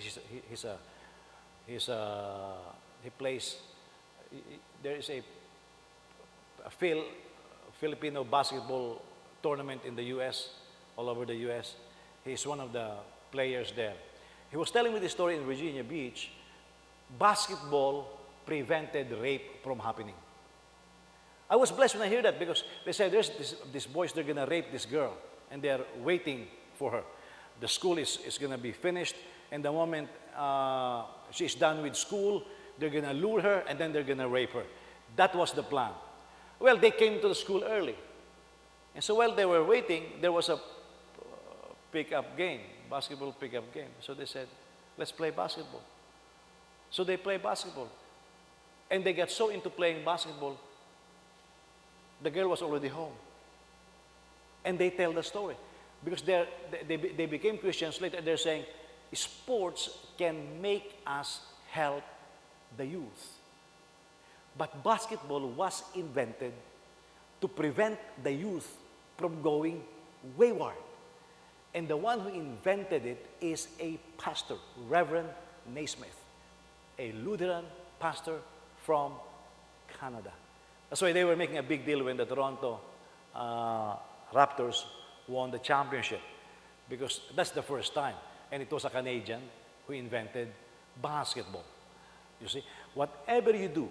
He plays, there is a Filipino basketball tournament in the U.S., all over the U.S. He's one of the players there. He was telling me this story in Virginia Beach. Basketball prevented rape from happening. I was blessed when I hear that because they said there's these boys, they're going to rape this girl and they're waiting for her. The school is going to be finished, and the moment she's done with school, they're going to lure her and then they're going to rape her. That was the plan. Well, they came to the school early. And so while they were waiting, there was a pick-up game, basketball pick-up game. So they said, let's play basketball. So they play basketball. And they got so into playing basketball, the girl was already home. And they tell the story. Because they became Christians later, they're saying, sports can make us help the youth. But basketball was invented to prevent the youth from going wayward. And the one who invented it is a pastor, Reverend Naismith, a Lutheran pastor from Canada. That's why they were making a big deal when the Toronto Raptors won the championship, because that's the first time. And it was a Canadian who invented basketball. You see, whatever you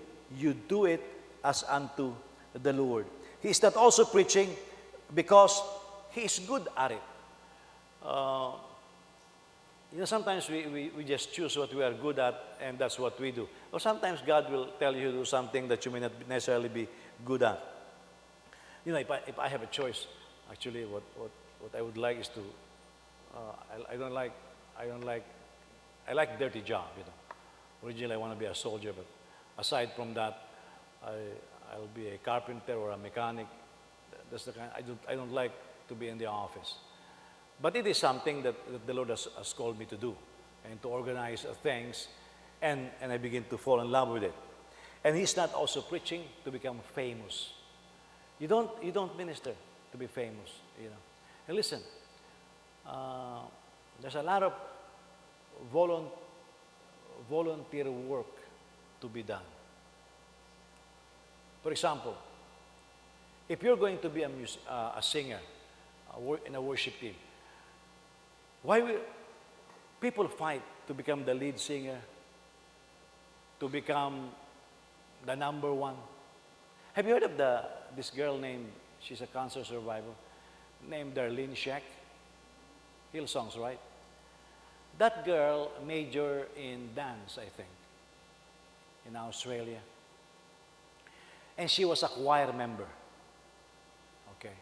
do it as unto the Lord. He is not also preaching because he is good at it. Sometimes we just choose what we are good at, and that's what we do. Or sometimes God will tell you to do something that you may not necessarily be good at. If I have a choice, actually, what I would like is to, I like dirty job, Originally, I want to be a soldier, but aside from that, I'll be a carpenter or a mechanic. That's the kind. I don't like to be in the office. But it is something that the Lord has called me to do, and to organize things, and I begin to fall in love with it. And He's not also preaching to become famous. You don't minister to be famous, And listen, there's a lot of volunteer work to be done. For example, if you're going to be a singer in a worship team, why will people fight to become the lead singer, to become the number one? Have you heard of this girl named, she's a cancer survivor, named Darlene Sheck? Hillsongs, right? That girl majored in dance, I think, in Australia. And she was a choir member. Okay.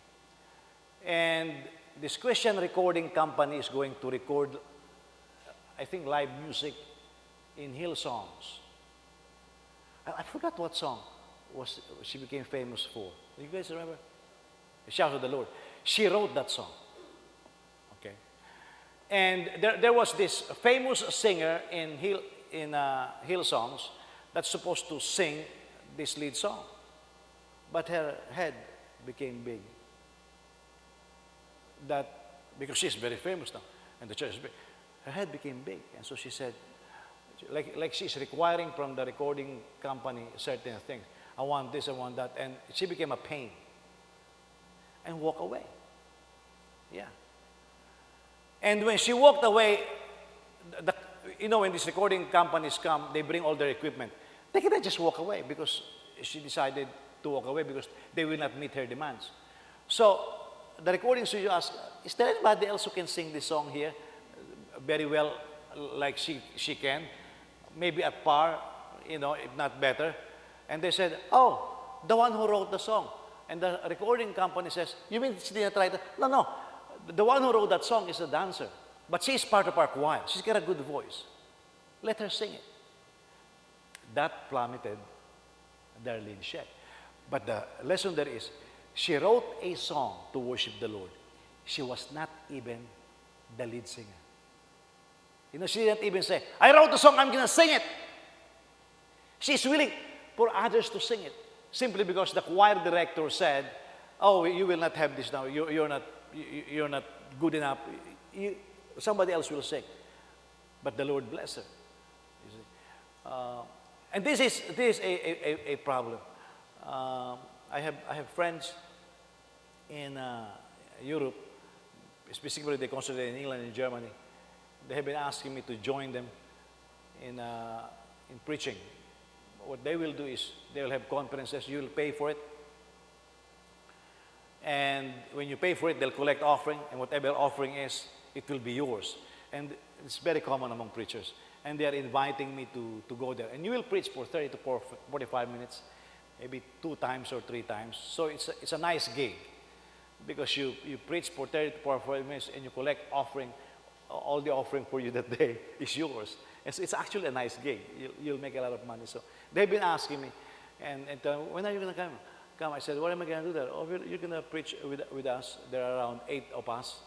And this Christian recording company is going to record, I think, live music in Hillsongs. I forgot what song she became famous for. Do you guys remember? Shout to the Lord. She wrote that song. Okay. And there was this famous singer in Hillsongs that's supposed to sing this lead song. But her head became big. Because she's very famous now, and the church is big. Her head became big, and so she said, like she's requiring from the recording company certain things. I want this, I want that, and she became a pain. And walked away. Yeah. And when she walked away, when these recording companies come, they bring all their equipment. They cannot just walk away because she decided to walk away because they will not meet her demands. So the recording studio asked, is there anybody else who can sing this song here very well like she can? Maybe at par, if not better. And they said, oh, the one who wrote the song. And the recording company says, you mean she didn't try that? No. The one who wrote that song is a dancer. But she's part of our choir. She's got a good voice. Let her sing it. That plummeted Darlene Sheck. But the lesson there is, she wrote a song to worship the Lord. She was not even the lead singer. She didn't even say, I wrote the song, I'm going to sing it. She's willing for others to sing it. Simply because the choir director said, oh, you will not have this now. You're not good enough. Somebody else will sing. But the Lord bless her. You see. And this is a problem. I have friends in Europe, specifically they concentrate in England and Germany. They have been asking me to join them in preaching. What they will do is they will have conferences. You will pay for it. And when you pay for it, they'll collect offering. And whatever offering is, it will be yours. And it's very common among preachers. And they are inviting me to go there. And you will preach for 30 to 45 minutes, maybe 2 times or 3 times. So it's a nice gig. Because you preach for 30 to 45 minutes and you collect offering. All the offering for you that day is yours. And so it's actually a nice gig. You'll make a lot of money. So they've been asking me, and when are you going to come? I said, what am I going to do there? Oh, you're going to preach with us. There are around 8 of us,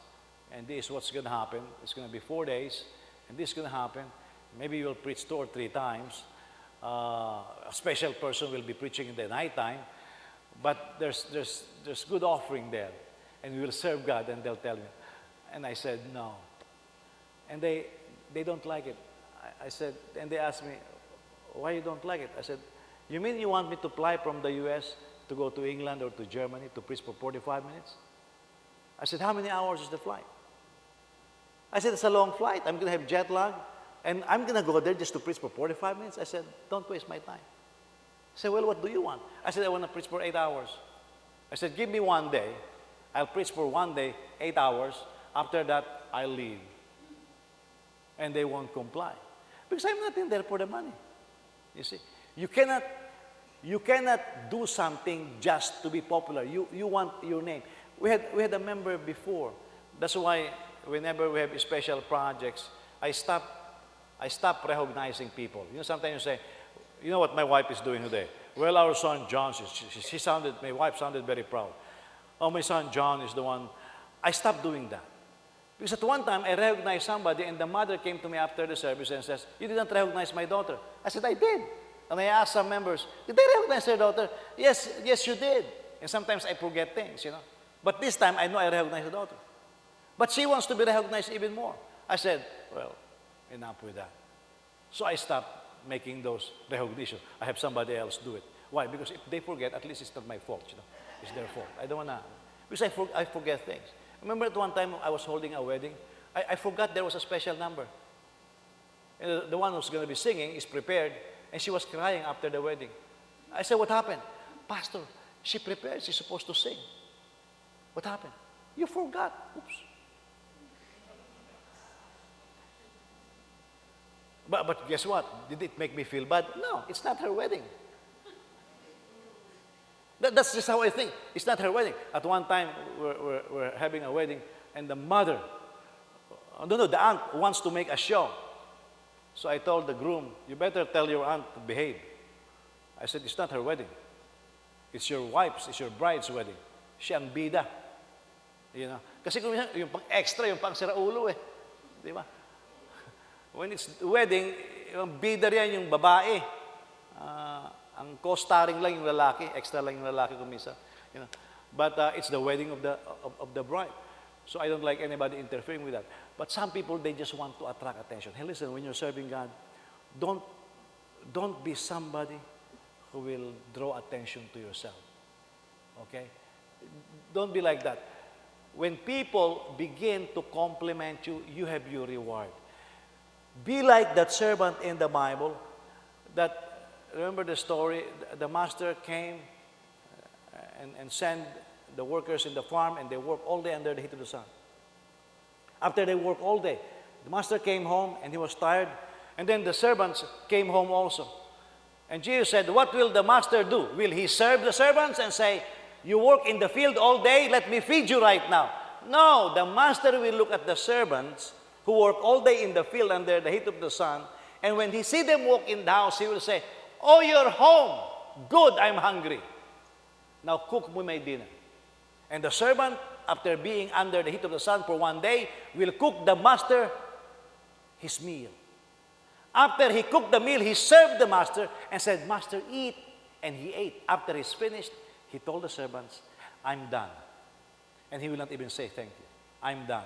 and this is what's going to happen. It's going to be 4 days, and this is going to happen. Maybe you'll preach 2 or 3 times. A special person will be preaching in the night time, but there's good offering there, and we will serve God, and they'll tell me. And I said, no. And they don't like it. I said, and they asked me, why you don't like it? I said, you mean you want me to fly from the U.S. to go to England or to Germany to preach for 45 minutes? I said, how many hours is the flight? I said, it's a long flight. I'm going to have jet lag. And I'm going to go there just to preach for 45 minutes. I said, don't waste my time. He said, well, what do you want? I said, I want to preach for 8 hours. I said, give me 1 day. I'll preach for 1 day, 8 hours. After that, I'll leave. And they won't comply. Because I'm not in there for the money. You see, you cannot do something just to be popular. You want your name. We had a member before. That's why whenever we have special projects, I stop recognizing people. You know, sometimes you say, you know what my wife is doing today? Well, our son John, my wife sounded very proud. Oh, my son John is the one. I stopped doing that. Because at one time, I recognized somebody, and the mother came to me after the service and says, you didn't recognize my daughter. I said, I did. And I asked some members, did they recognize their daughter? Yes, you did. And sometimes I forget things, you know. But this time, I know I recognize the daughter. But she wants to be recognized even more. I said, well, enough with that. So I stopped making those recognitions. I have somebody else do it. Why? Because if they forget, at least it's not my fault, you know. It's their fault. I don't want to. Because I forget things. Remember at one time I was holding a wedding? I forgot there was a special number. And the one who's going to be singing is prepared, and she was crying after the wedding. I said, what happened? Pastor, she prepared. She's supposed to sing. What happened? You forgot. Oops. But guess what? Did it make me feel bad? No, it's not her wedding. That's just how I think. It's not her wedding. At one time, we're having a wedding, and the mother, the aunt wants to make a show. So I told the groom, you better tell your aunt to behave. I said, it's not her wedding. It's your wife's, it's your bride's wedding. Siya ang bida. You know? Kasi kung yung pang extra, yung pang siraulo eh. Di ba? When it's wedding, yung bida riyan yung babae. Ang co-starring lang yung lalaki, extra lang yung lalaki kumisa. You know? But it's the wedding of the bride. So I don't like anybody interfering with that. But some people, they just want to attract attention. Hey, listen, when you're serving God, don't be somebody who will draw attention to yourself. Okay? Don't be like that. When people begin to compliment you, you have your reward. Be like that servant in the Bible that, remember the story, the master came and sent the workers in the farm, and they worked all day under the heat of the sun. After they worked all day, the master came home and he was tired, and then the servants came home also. And Jesus said, what will the master do? Will he serve the servants and say, you work in the field all day, let me feed you right now? No, the master will look at the servants who work all day in the field under the heat of the sun, and when he see them walk in the house, he will say, oh, you're home. Good, I'm hungry. Now cook me my dinner. And the servant, after being under the heat of the sun for 1 day, will cook the master his meal. After he cooked the meal, he served the master and said, Master, eat. And he ate. After he's finished, he told the servants, I'm done. And he will not even say thank you. I'm done.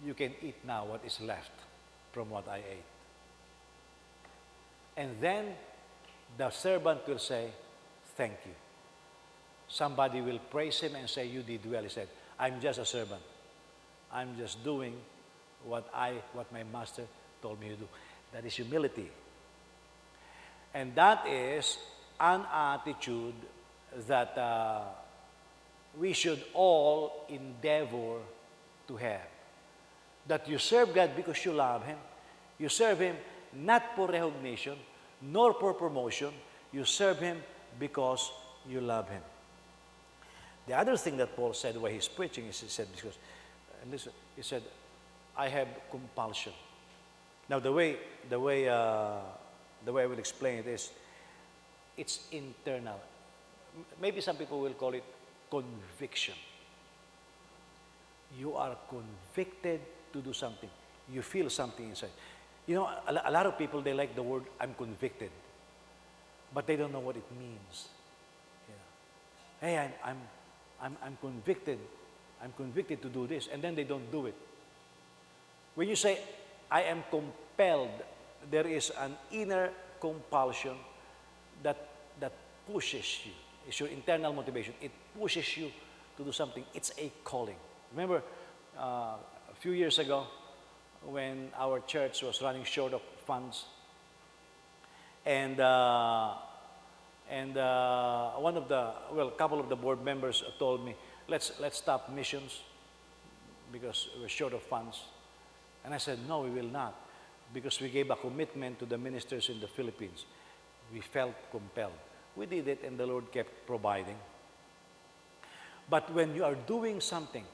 You can eat now what is left from what I ate. And then the servant will say, thank you. Somebody will praise him and say, you did well. He said, I'm just a servant. I'm just doing what my master told me to do. That is humility. And that is an attitude that we should all endeavor to have. That you serve God because you love Him. You serve Him not for recognition, nor for promotion. You serve Him because you love Him. The other thing that Paul said while he's preaching is he said, I have compulsion. Now the way I will explain it is, it's internal. Maybe some people will call it conviction. You are convicted to do something. You feel something inside. You know, a lot of people, they like the word, I'm convicted. But they don't know what it means. Yeah. Hey, I'm convicted. I'm convicted to do this. And then they don't do it. When you say, I am compelled, there is an inner compulsion that pushes you. It's your internal motivation. It pushes you to do something. It's a calling. Remember, a few years ago, when our church was running short of funds, and one of the, well, a couple of the board members told me, let's stop missions because we're short of funds. And I said, no, we will not, because we gave a commitment to the ministers in the Philippines. We felt compelled. We did it, and the Lord kept providing. But when you are doing something,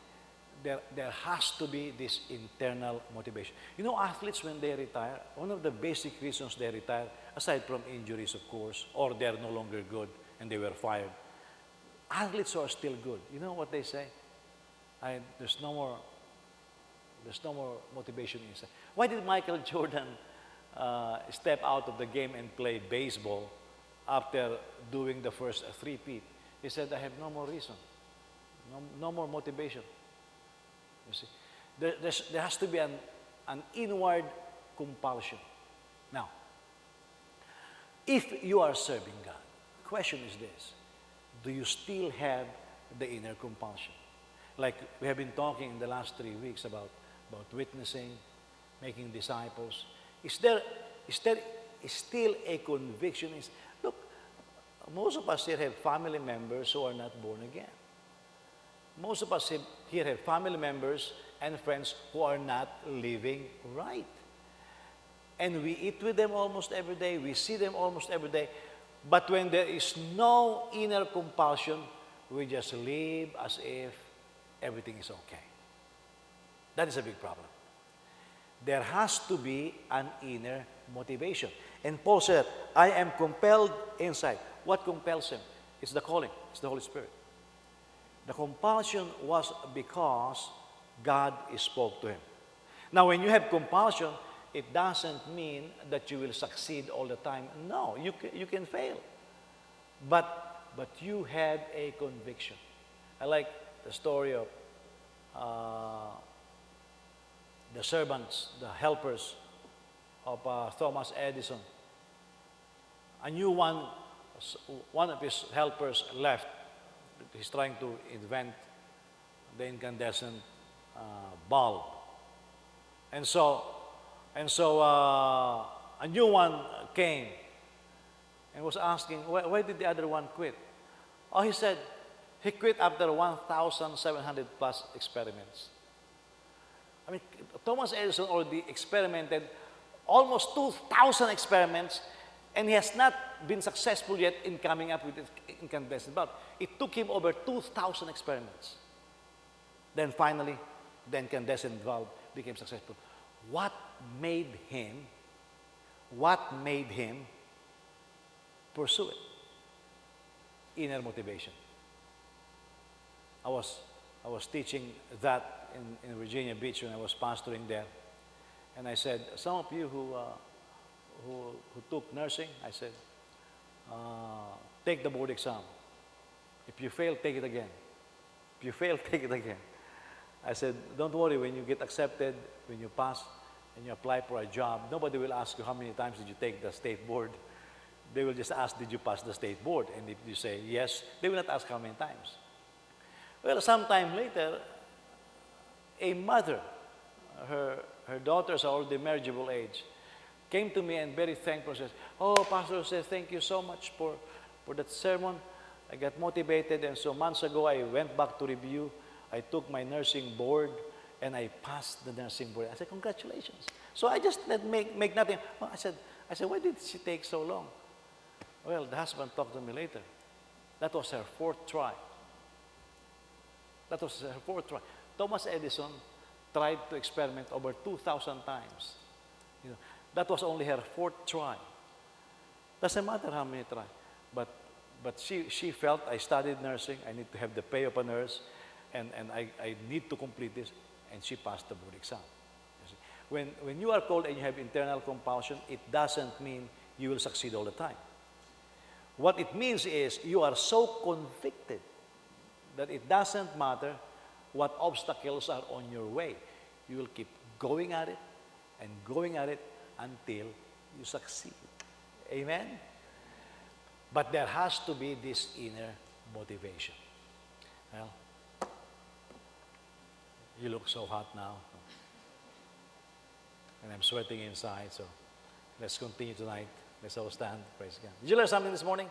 there has to be this internal motivation. You know, athletes, when they retire, one of the basic reasons they retire, aside from injuries, of course, or they're no longer good and they were fired, athletes who are still good, you know what they say? There's no more motivation inside. Why did Michael Jordan step out of the game and play baseball after doing the first three-peat? He said, I have no more reason, no more motivation. You see, there has to be an inward compulsion. Now, if you are serving God, the question is this: do you still have the inner compulsion? Like we have been talking in the last 3 weeks about witnessing, making disciples. Is there still a conviction? Look, most of us here have family members who are not born again. Most of us here have family members and friends who are not living right. And we eat with them almost every day. We see them almost every day. But when there is no inner compulsion, we just live as if everything is okay. That is a big problem. There has to be an inner motivation. And Paul said, I am compelled inside. What compels him? It's the calling. It's the Holy Spirit. The compulsion was because God spoke to him. Now, when you have compulsion, it doesn't mean that you will succeed all the time. No, you can fail. But you have a conviction. I like the story of the servants, the helpers of Thomas Edison. I knew one of his helpers left. He's trying to invent the incandescent bulb. And so a new one came and was asking, why did the other one quit? Oh, he said, he quit after 1,700 plus experiments. I mean, Thomas Edison already experimented almost 2,000 experiments, and he has not been successful yet in coming up with the incandescent bulb. It took him over 2,000 experiments. Then finally, the incandescent bulb became successful. What made him pursue it? Inner motivation. I was teaching that in Virginia Beach when I was pastoring there, and I said, some of you who took nursing, I said, take the board exam. If you fail, take it again. If you fail, take it again. I said, don't worry, when you get accepted, when you pass and you apply for a job, nobody will ask you how many times did you take the state board. They will just ask, did you pass the state board? And if you say yes, they will not ask how many times. Well, sometime later, a mother, her daughters are already marriageable age, came to me and very thankful, says, oh, Pastor says, thank you so much for that sermon. I got motivated, and so months ago I went back to review. I took my nursing board, and I passed the nursing board. I said, congratulations. So I just make nothing. Well, I said, why did she take so long? Well, the husband talked to me later. That was her fourth try. That was her fourth try. Thomas Edison tried to experiment over 2,000 times. You know, that was only her fourth try. Doesn't matter how many try. But she felt, I studied nursing, I need to have the pay of a nurse, and I need to complete this, and she passed the board exam. You see. When you are called and you have internal compulsion, it doesn't mean you will succeed all the time. What it means is you are so convicted that it doesn't matter what obstacles are on your way. You will keep going at it and going at it until you succeed. Amen? But there has to be this inner motivation. Well, you look so hot now. And I'm sweating inside, so let's continue tonight. Let's all stand. Praise God. Did you learn something this morning?